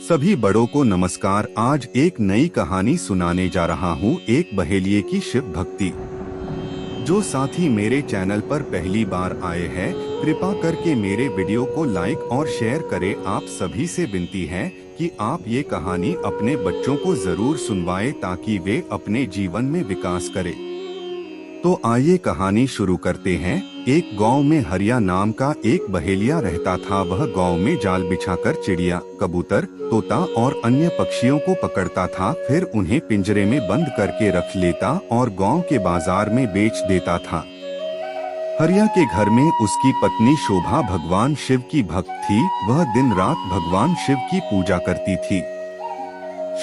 सभी बड़ों को नमस्कार। आज एक नई कहानी सुनाने जा रहा हूँ, एक बहेलिये की शिव भक्ति। जो साथी मेरे चैनल पर पहली बार आए हैं, कृपा करके मेरे वीडियो को लाइक और शेयर करें। आप सभी से विनती है कि आप ये कहानी अपने बच्चों को जरूर सुनवाएं ताकि वे अपने जीवन में विकास करें। तो आइए कहानी शुरू करते हैं। एक गांव में हरिया नाम का एक बहेलिया रहता था। वह गांव में जाल बिछाकर चिड़िया, कबूतर, तोता और अन्य पक्षियों को पकड़ता था, फिर उन्हें पिंजरे में बंद करके रख लेता और गांव के बाजार में बेच देता था। हरिया के घर में उसकी पत्नी शोभा भगवान शिव की भक्त थी। वह दिन रात भगवान शिव की पूजा करती थी।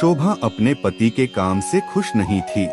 शोभा अपने पति के काम से खुश नहीं थी।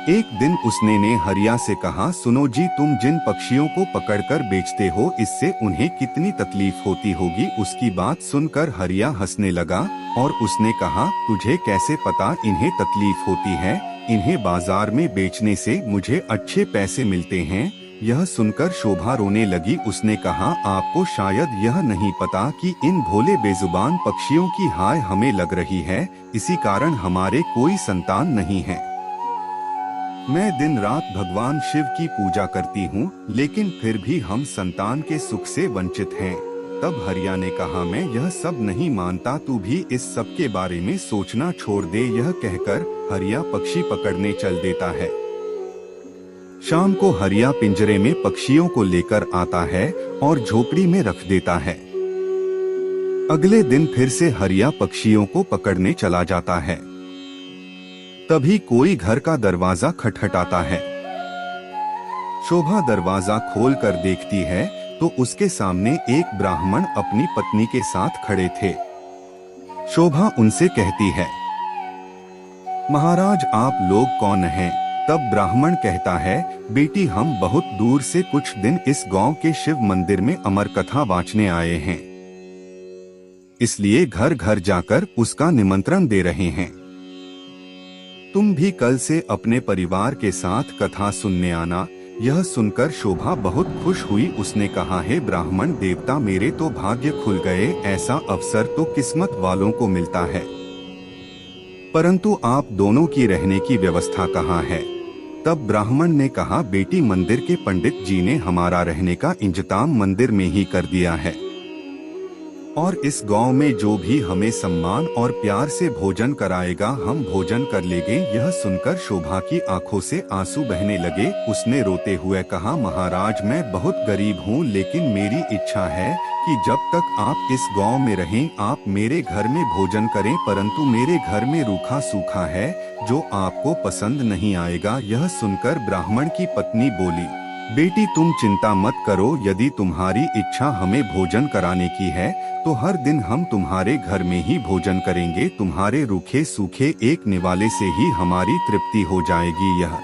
एक दिन उसने हरिया से कहा, सुनो जी, तुम जिन पक्षियों को पकड़कर बेचते हो, इससे उन्हें कितनी तकलीफ होती होगी। उसकी बात सुनकर हरिया हंसने लगा और उसने कहा, तुझे कैसे पता इन्हें तकलीफ होती है? इन्हें बाजार में बेचने से मुझे अच्छे पैसे मिलते हैं। यह सुनकर शोभा रोने लगी। उसने कहा, आपको शायद यह नहीं पता कि इन भोले बेजुबान पक्षियों की हाय हमें लग रही है, इसी कारण हमारे कोई संतान नहीं है। मैं दिन रात भगवान शिव की पूजा करती हूँ, लेकिन फिर भी हम संतान के सुख से वंचित हैं। तब हरिया ने कहा, मैं यह सब नहीं मानता, तू भी इस सब के बारे में सोचना छोड़ दे। यह कहकर हरिया पक्षी पकड़ने चल देता है। शाम को हरिया पिंजरे में पक्षियों को लेकर आता है और झोपड़ी में रख देता है। अगले दिन फिर से हरिया पक्षियों को पकड़ने चला जाता है। तभी कोई घर का दरवाजा खटखटाता है। शोभा दरवाजा खोलकर देखती है तो उसके सामने एक ब्राह्मण अपनी पत्नी के साथ खड़े थे। शोभा उनसे कहती है, महाराज, आप लोग कौन हैं? तब ब्राह्मण कहता है, बेटी, हम बहुत दूर से कुछ दिन इस गांव के शिव मंदिर में अमर कथा वाचने आए हैं, इसलिए घर घर जाकर उसका निमंत्रण दे रहे हैं। तुम भी कल से अपने परिवार के साथ कथा सुनने आना। यह सुनकर शोभा बहुत खुश हुई। उसने कहा, हे ब्राह्मण देवता, मेरे तो भाग्य खुल गए। ऐसा अवसर तो किस्मत वालों को मिलता है, परंतु आप दोनों की रहने की व्यवस्था कहाँ है? तब ब्राह्मण ने कहा, बेटी, मंदिर के पंडित जी ने हमारा रहने का इंतजाम मंदिर में ही कर दिया है, और इस गांव में जो भी हमें सम्मान और प्यार से भोजन कराएगा, हम भोजन कर लेंगे। यह सुनकर शोभा की आंखों से आंसू बहने लगे। उसने रोते हुए कहा, महाराज, मैं बहुत गरीब हूँ, लेकिन मेरी इच्छा है कि जब तक आप इस गांव में रहें, आप मेरे घर में भोजन करें, परंतु मेरे घर में रूखा सूखा है, जो आपको पसंद नहीं आएगा। यह सुनकर ब्राह्मण की पत्नी बोली, बेटी, तुम चिंता मत करो। यदि तुम्हारी इच्छा हमें भोजन कराने की है तो हर दिन हम तुम्हारे घर में ही भोजन करेंगे। तुम्हारे रूखे सूखे एक निवाले से ही हमारी तृप्ति हो जाएगी। यह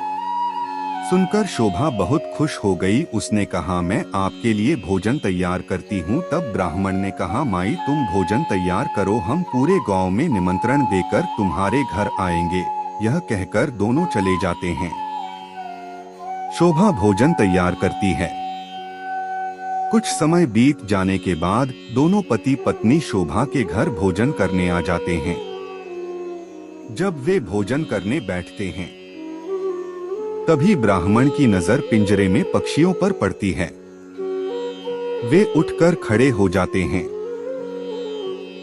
सुनकर शोभा बहुत खुश हो गई। उसने कहा, मैं आपके लिए भोजन तैयार करती हूँ। तब ब्राह्मण ने कहा, माई, तुम भोजन तैयार करो, हम पूरे गांव में निमंत्रण देकर तुम्हारे घर आएंगे। यह कहकर दोनों चले जाते हैं। शोभा भोजन तैयार करती है। कुछ समय बीत जाने के बाद दोनों पति पत्नी शोभा के घर भोजन करने आ जाते हैं। जब वे भोजन करने बैठते हैं, तभी ब्राह्मण की नजर पिंजरे में पक्षियों पर पड़ती है। वे उठकर खड़े हो जाते हैं।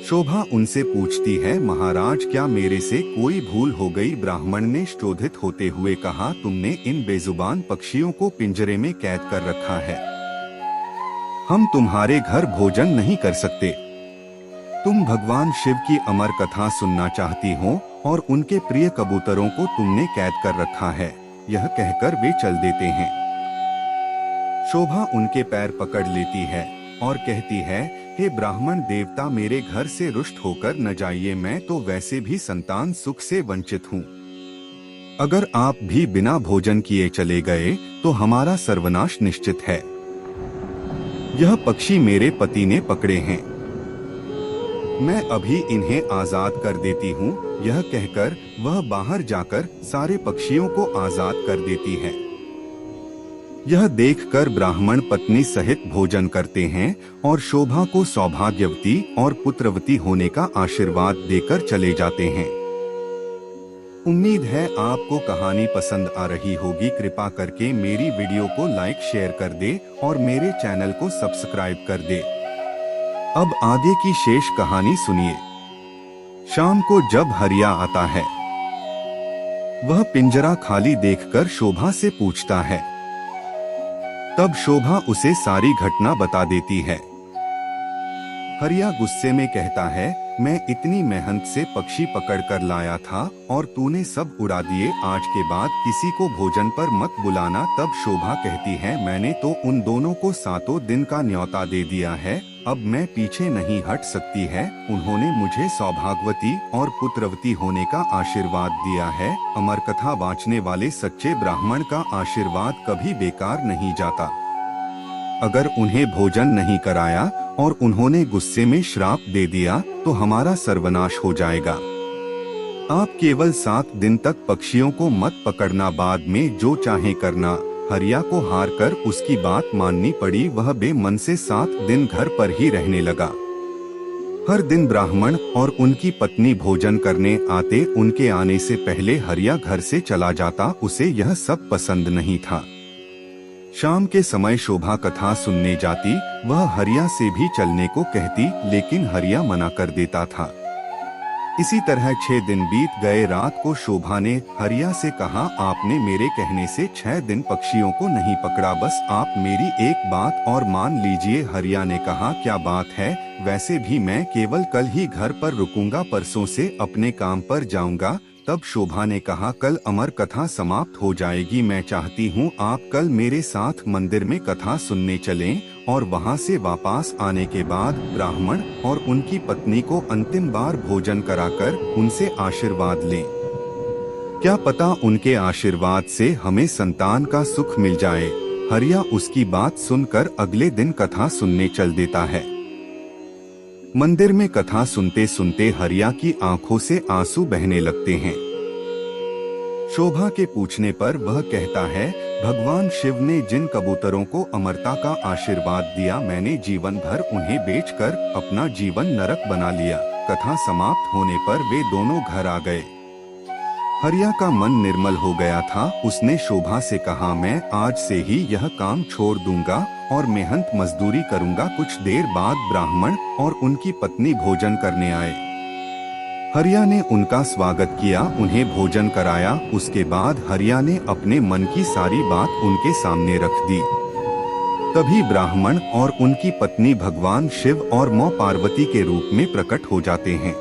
शोभा उनसे पूछती है, महाराज, क्या मेरे से कोई भूल हो गई? ब्राह्मण ने क्रोधित होते हुए कहा, तुमने इन बेजुबान पक्षियों को पिंजरे में कैद कर रखा है, हम तुम्हारे घर भोजन नहीं कर सकते। तुम भगवान शिव की अमर कथा सुनना चाहती हो और उनके प्रिय कबूतरों को तुमने कैद कर रखा है। यह कहकर वे चल देते हैं। शोभा उनके पैर पकड़ लेती है और कहती है, हे ब्राह्मण देवता, मेरे घर से रुष्ट होकर न जाइए, मैं तो वैसे भी संतान सुख से वंचित हूँ। अगर आप भी बिना भोजन किए चले गए तो हमारा सर्वनाश निश्चित है। यह पक्षी मेरे पति ने पकड़े हैं, मैं अभी इन्हें आजाद कर देती हूँ। यह कहकर वह बाहर जाकर सारे पक्षियों को आजाद कर देती है। यह देखकर ब्राह्मण पत्नी सहित भोजन करते हैं और शोभा को सौभाग्यवती और पुत्रवती होने का आशीर्वाद देकर चले जाते हैं। उम्मीद है आपको कहानी पसंद आ रही होगी। कृपा करके मेरी वीडियो को लाइक शेयर कर दे और मेरे चैनल को सब्सक्राइब कर दे। अब आगे की शेष कहानी सुनिए। शाम को जब हरिया आता है, वह पिंजरा खाली देखकर शोभा से पूछता है। तब शोभा उसे सारी घटना बता देती है। हरिया गुस्से में कहता है, मैं इतनी मेहनत से पक्षी पकड़कर लाया था और तूने सब उड़ा दिए। आज के बाद किसी को भोजन पर मत बुलाना। तब शोभा कहती है, मैंने तो उन दोनों को 7 दिन का न्योता दे दिया है, अब मैं पीछे नहीं हट सकती है। उन्होंने मुझे सौभाग्यवती और पुत्रवती होने का आशीर्वाद दिया है। अमर कथा वाचने वाले सच्चे ब्राह्मण का आशीर्वाद कभी बेकार नहीं जाता। अगर उन्हें भोजन नहीं कराया और उन्होंने गुस्से में श्राप दे दिया तो हमारा सर्वनाश हो जाएगा। आप केवल 7 दिन तक पक्षियों को मत पकड़ना, बाद में जो चाहे करना। हरिया को हार कर उसकी बात माननी पड़ी। वह बेमन से 7 दिन घर पर ही रहने लगा। हर दिन ब्राह्मण और उनकी पत्नी भोजन करने आते। उनके आने से पहले हरिया घर से चला जाता। उसे यह सब पसंद नहीं था। शाम के समय शोभा कथा सुनने जाती। वह हरिया से भी चलने को कहती, लेकिन हरिया मना कर देता था। इसी तरह 6 दिन बीत गए। रात को शोभा ने हरिया से कहा, आपने मेरे कहने से 6 दिन पक्षियों को नहीं पकड़ा, बस आप मेरी एक बात और मान लीजिए। हरिया ने कहा, क्या बात है? वैसे भी मैं केवल कल ही घर पर रुकूंगा, परसों से अपने काम पर जाऊंगा। तब शोभा ने कहा, कल अमर कथा समाप्त हो जाएगी। मैं चाहती हूँ आप कल मेरे साथ मंदिर में कथा सुनने चलें और वहाँ से वापस आने के बाद ब्राह्मण और उनकी पत्नी को अंतिम बार भोजन कराकर उनसे आशीर्वाद लें। क्या पता उनके आशीर्वाद से हमें संतान का सुख मिल जाए। हरिया उसकी बात सुनकर अगले दिन कथा सुनने चल देता है। मंदिर में कथा सुनते सुनते हरिया की आंखों से आंसू बहने लगते हैं। शोभा के पूछने पर वह कहता है, भगवान शिव ने जिन कबूतरों को अमरता का आशीर्वाद दिया, मैंने जीवन भर उन्हें बेचकर अपना जीवन नरक बना लिया। कथा समाप्त होने पर वे दोनों घर आ गए। हरिया का मन निर्मल हो गया था। उसने शोभा से कहा, मैं आज से ही यह काम छोड़ दूंगा और मेहनत मजदूरी करूंगा। कुछ देर बाद ब्राह्मण और उनकी पत्नी भोजन करने आए। हरिया ने उनका स्वागत किया, उन्हें भोजन कराया। उसके बाद हरिया ने अपने मन की सारी बात उनके सामने रख दी। तभी ब्राह्मण और उनकी पत्नी भगवान शिव और मां पार्वती के रूप में प्रकट हो जाते हैं।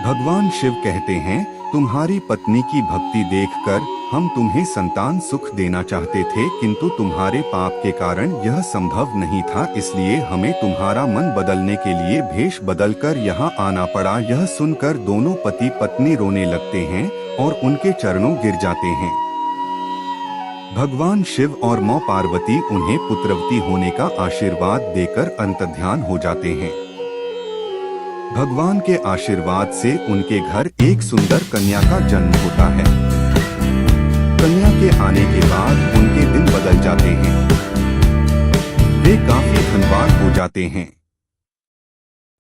भगवान शिव कहते हैं, तुम्हारी पत्नी की भक्ति देखकर हम तुम्हें संतान सुख देना चाहते थे, किंतु तुम्हारे पाप के कारण यह संभव नहीं था, इसलिए हमें तुम्हारा मन बदलने के लिए भेष बदलकर यहाँ आना पड़ा। यह सुनकर दोनों पति पत्नी रोने लगते हैं और उनके चरणों गिर जाते हैं। भगवान शिव और मां पार्वती उन्हें पुत्रवती होने का आशीर्वाद देकर अंतर्ध्यान हो जाते हैं। भगवान के आशीर्वाद से उनके घर एक सुंदर कन्या का जन्म होता है। कन्या के आने के बाद उनके दिन बदल जाते हैं। वे काफी धनवान हो जाते हैं।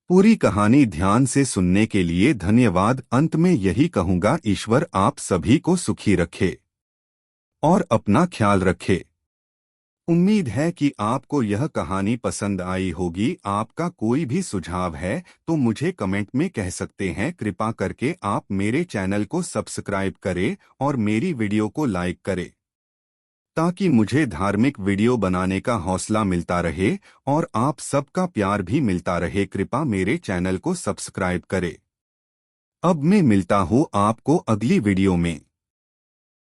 पूरी कहानी ध्यान से सुनने के लिए धन्यवाद। अंत में यही कहूंगा, ईश्वर आप सभी को सुखी रखे और अपना ख्याल रखे। उम्मीद है कि आपको यह कहानी पसंद आई होगी। आपका कोई भी सुझाव है तो मुझे कमेंट में कह सकते हैं। कृपा करके आप मेरे चैनल को सब्सक्राइब करें और मेरी वीडियो को लाइक करें, ताकि मुझे धार्मिक वीडियो बनाने का हौसला मिलता रहे और आप सबका प्यार भी मिलता रहे। कृपा मेरे चैनल को सब्सक्राइब करें। अब मैं मिलता हूँ आपको अगली वीडियो में।